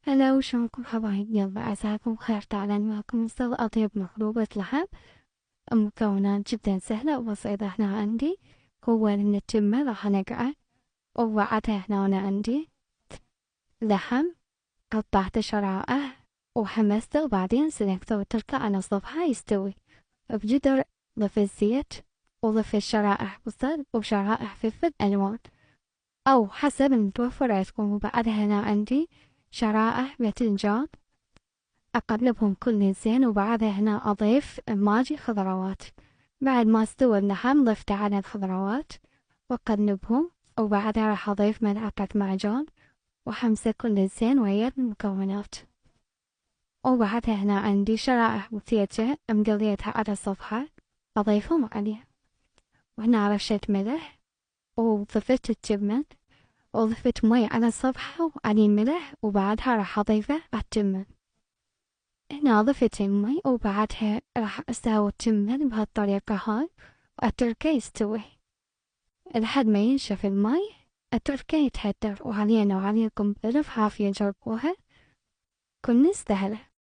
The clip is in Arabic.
هلا وشلونكم حبايب؟ يلا عساكم بخير. تعالى معكم نسوي أطيب مخلوبة لحم. المكونات جدا سهلة وبسيطة. هنا عندي هو من التمة راح نقعه، وبعدها هنا أنا عندي لحم قطعته شرائح وحمسته، وبعدين سلقته وتركه على صبحة يستوي بجدر. ضفت زيت وضفت شرائح بصل وشرائح فلفل ألوان أو حسب المتوفر عندكم. وبعدها هنا عندي شرائح باذنجان أقلبهم كلن زين، وبعدها هنا أضيف ماجي خضروات. بعد ما استوى اللحم ضفته على الخضروات وأقلبهم، وبعدها راح أضيف ملعقة معجون وحمسه كلن زين ويا المكونات. وبعدها هنا عندي شرائح بوتيتا مقليتها على صفحة أضيفهم عليها، وهنا رشة ملح وضفت التمن وضفت مي على الصفحة وعليه ملح، وبعدها راح أضيفه على التمن. هنا ضفت المي وبعدها راح أساوي التمن بهالطريقة هاي وأتركه يستوي لحد ما ينشف المي. أتركه يتهدر، وعلينا وعليكم بألف عافية جربوها، كل سهلة.